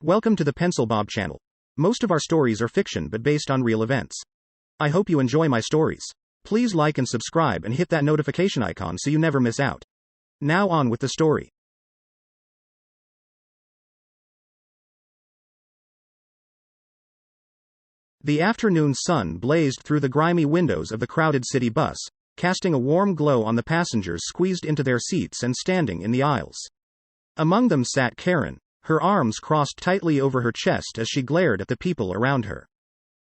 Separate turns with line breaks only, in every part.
Welcome to the Pencil Bob channel. Most of our stories are fiction but based on real events. I hope you enjoy my stories. Please like and subscribe and hit that notification icon so you never miss out. Now on with the story. The afternoon sun blazed through the grimy windows of the crowded city bus, casting a warm glow on the passengers squeezed into their seats and standing in the aisles. Among them sat Karen, her arms crossed tightly over her chest as she glared at the people around her.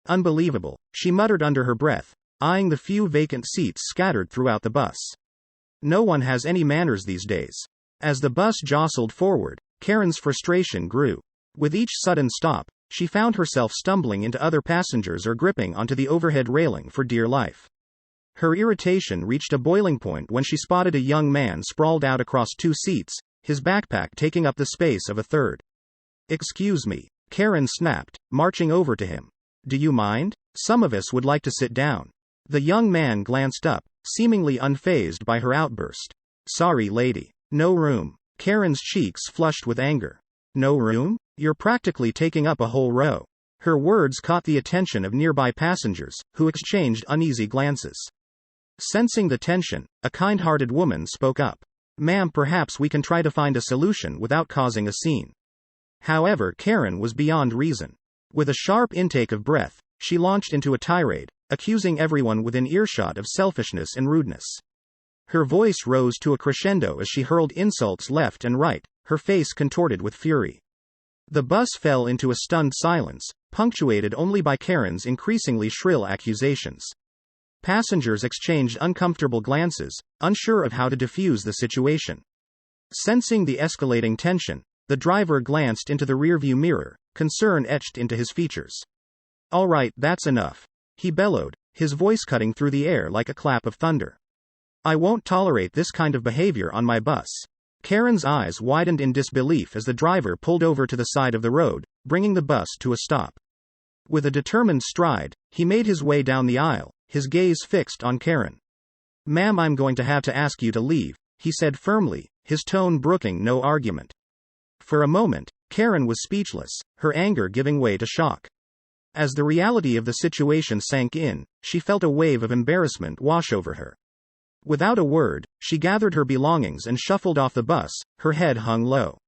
Unbelievable, she muttered under her breath, eyeing the few vacant seats scattered throughout the bus. No one has any manners these days. As the bus jostled forward, Karen's frustration grew. With each sudden stop, she found herself stumbling into other passengers or gripping onto the overhead railing for dear life. Her irritation reached a boiling point when she spotted a young man sprawled out across two seats, his backpack taking up the space of a third. "Excuse me," Karen snapped, marching over to him. "Do you mind? Some of us would like to sit down." The young man glanced up, seemingly unfazed by her outburst. "Sorry, lady. No room." Karen's cheeks flushed with anger. "No room? You're practically taking up a whole row." Her words caught the attention of nearby passengers, who exchanged uneasy glances. Sensing the tension, a kind-hearted woman spoke up. "Ma'am, perhaps we can try to find a solution without causing a scene." However, Karen was beyond reason. With a sharp intake of breath, she launched into a tirade, accusing everyone within earshot of selfishness and rudeness. Her voice rose to a crescendo as she hurled insults left and right, her face contorted with fury. The bus fell into a stunned silence, punctuated only by Karen's increasingly shrill accusations. Passengers exchanged uncomfortable glances, unsure of how to defuse the situation. Sensing the escalating tension, the driver glanced into the rearview mirror, concern etched into his features. "All right, that's enough," he bellowed, his voice cutting through the air like a clap of thunder. "I won't tolerate this kind of behavior on my bus." Karen's eyes widened in disbelief as the driver pulled over to the side of the road, bringing the bus to a stop. With a determined stride, he made his way down the aisle, his gaze fixed on Karen. "Ma'am, I'm going to have to ask you to leave," he said firmly, his tone brooking no argument. For a moment, Karen was speechless, her anger giving way to shock. As the reality of the situation sank in, she felt a wave of embarrassment wash over her. Without a word, she gathered her belongings and shuffled off the bus, her head hung low.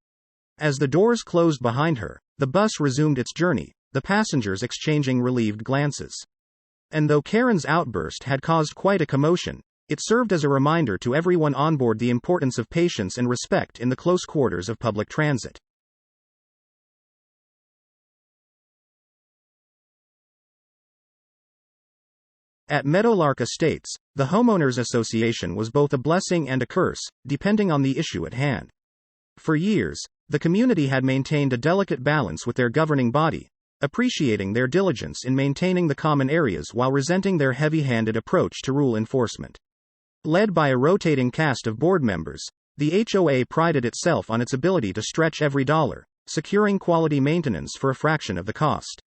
As the doors closed behind her, the bus resumed its journey, the passengers exchanging relieved glances. And though Karen's outburst had caused quite a commotion, it served as a reminder to everyone on board the importance of patience and respect in the close quarters of public transit. At Meadowlark Estates, the Homeowners Association was both a blessing and a curse, depending on the issue at hand. For years, the community had maintained a delicate balance with their governing body, appreciating their diligence in maintaining the common areas while resenting their heavy-handed approach to rule enforcement. Led by a rotating cast of board members, the HOA prided itself on its ability to stretch every dollar, securing quality maintenance for a fraction of the cost.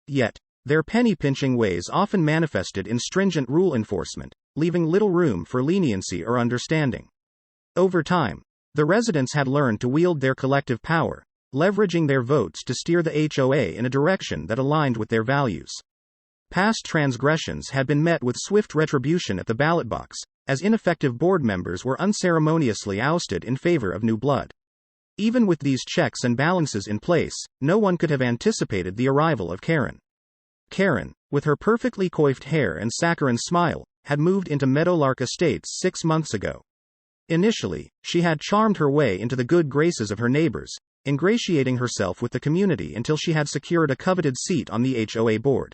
Yet, their penny-pinching ways often manifested in stringent rule enforcement, leaving little room for leniency or understanding. Over time, the residents had learned to wield their collective power, leveraging their votes to steer the HOA in a direction that aligned with their values. Past transgressions had been met with swift retribution at the ballot box, as ineffective board members were unceremoniously ousted in favor of new blood. Even with these checks and balances in place, no one could have anticipated the arrival of Karen. Karen, with her perfectly coiffed hair and saccharine smile, had moved into Meadowlark Estates 6 months ago. Initially, she had charmed her way into the good graces of her neighbors, ingratiating herself with the community until she had secured a coveted seat on the HOA board.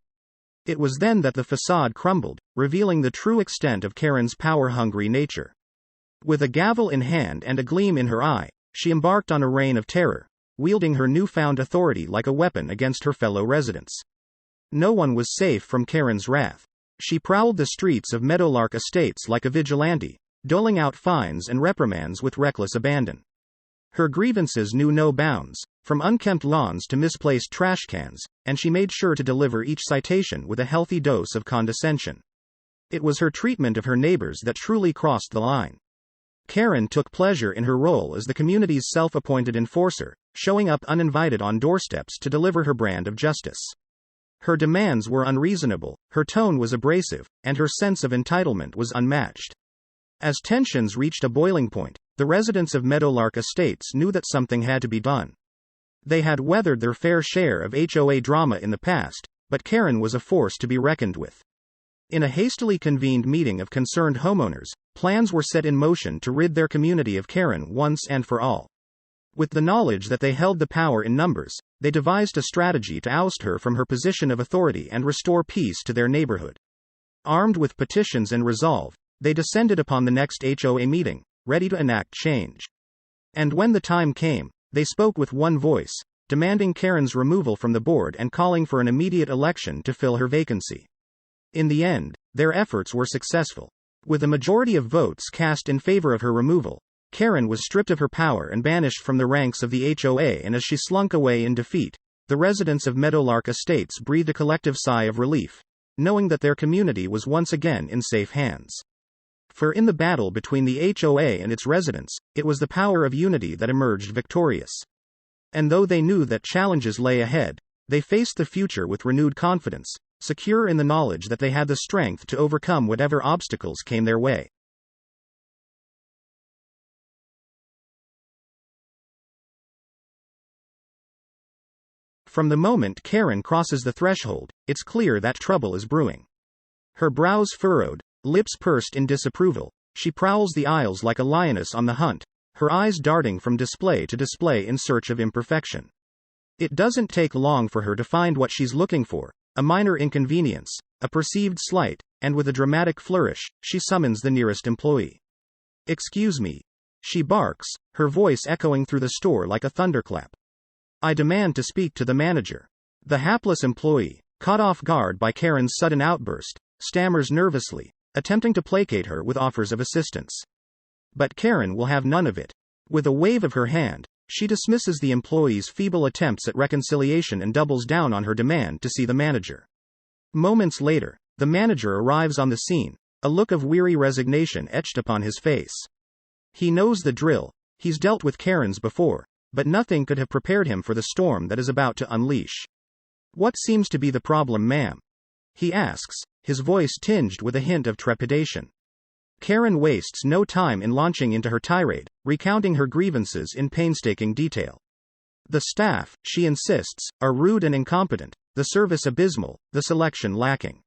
It was then that the facade crumbled, revealing the true extent of Karen's power-hungry nature. With a gavel in hand and a gleam in her eye, she embarked on a reign of terror, wielding her newfound authority like a weapon against her fellow residents. No one was safe from Karen's wrath. She prowled the streets of Meadowlark Estates like a vigilante, doling out fines and reprimands with reckless abandon. Her grievances knew no bounds, from unkempt lawns to misplaced trash cans, and she made sure to deliver each citation with a healthy dose of condescension. It was her treatment of her neighbors that truly crossed the line. Karen took pleasure in her role as the community's self-appointed enforcer, showing up uninvited on doorsteps to deliver her brand of justice. Her demands were unreasonable, her tone was abrasive, and her sense of entitlement was unmatched. As tensions reached a boiling point, the residents of Meadowlark Estates knew that something had to be done. They had weathered their fair share of HOA drama in the past, but Karen was a force to be reckoned with. In a hastily convened meeting of concerned homeowners, plans were set in motion to rid their community of Karen once and for all. With the knowledge that they held the power in numbers, they devised a strategy to oust her from her position of authority and restore peace to their neighborhood. Armed with petitions and resolve, they descended upon the next HOA meeting, ready to enact change. And when the time came, they spoke with one voice, demanding Karen's removal from the board and calling for an immediate election to fill her vacancy. In the end, their efforts were successful. With a majority of votes cast in favor of her removal, Karen was stripped of her power and banished from the ranks of the HOA, and as she slunk away in defeat, the residents of Meadowlark Estates breathed a collective sigh of relief, knowing that their community was once again in safe hands. For in the battle between the HOA and its residents, it was the power of unity that emerged victorious. And though they knew that challenges lay ahead, they faced the future with renewed confidence, secure in the knowledge that they had the strength to overcome whatever obstacles came their way. From the moment Karen crosses the threshold, it's clear that trouble is brewing. Her brows furrowed, lips pursed in disapproval, she prowls the aisles like a lioness on the hunt, her eyes darting from display to display in search of imperfection. It doesn't take long for her to find what she's looking for, a minor inconvenience, a perceived slight, and with a dramatic flourish, she summons the nearest employee. "Excuse me," she barks, her voice echoing through the store like a thunderclap. "I demand to speak to the manager." The hapless employee, caught off guard by Karen's sudden outburst, stammers nervously, attempting to placate her with offers of assistance. But Karen will have none of it. With a wave of her hand, she dismisses the employee's feeble attempts at reconciliation and doubles down on her demand to see the manager. Moments later, the manager arrives on the scene, a look of weary resignation etched upon his face. He knows the drill, he's dealt with Karens before, but nothing could have prepared him for the storm that is about to unleash. "What seems to be the problem, ma'am?" he asks, his voice tinged with a hint of trepidation. Karen wastes no time in launching into her tirade, recounting her grievances in painstaking detail. The staff, she insists, are rude and incompetent, the service abysmal, the selection lacking.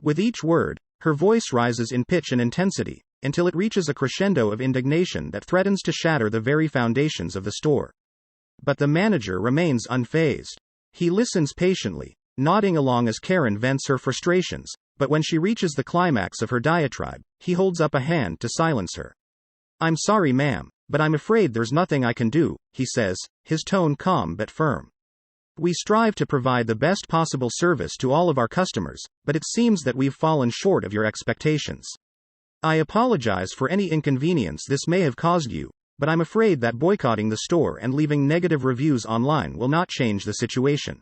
With each word, her voice rises in pitch and intensity, until it reaches a crescendo of indignation that threatens to shatter the very foundations of the store. But the manager remains unfazed. He listens patiently, nodding along as Karen vents her frustrations, but when she reaches the climax of her diatribe, he holds up a hand to silence her. "I'm sorry, ma'am, but I'm afraid there's nothing I can do," he says, his tone calm but firm. "We strive to provide the best possible service to all of our customers, but it seems that we've fallen short of your expectations. I apologize for any inconvenience this may have caused you, but I'm afraid that boycotting the store and leaving negative reviews online will not change the situation."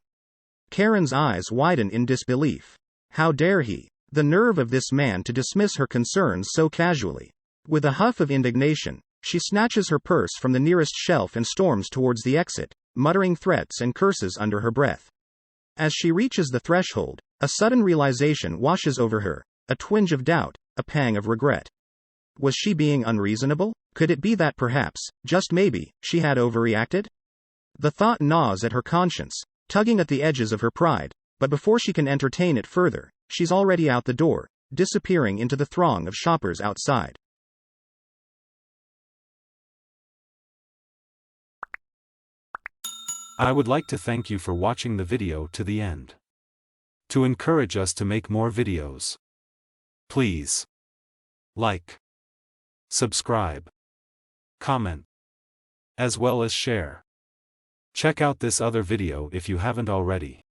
Karen's eyes widen in disbelief. How dare he? The nerve of this man to dismiss her concerns so casually. With a huff of indignation, she snatches her purse from the nearest shelf and storms towards the exit, muttering threats and curses under her breath. As she reaches the threshold, a sudden realization washes over her, a twinge of doubt, a pang of regret. Was she being unreasonable? Could it be that perhaps, just maybe, she had overreacted? The thought gnaws at her conscience, tugging at the edges of her pride, but before she can entertain it further, she's already out the door, disappearing into the throng of shoppers outside.
I would like to thank you for watching the video to the end. To encourage us to make more videos, please like, subscribe, comment, as well as share. Check out this other video if you haven't already.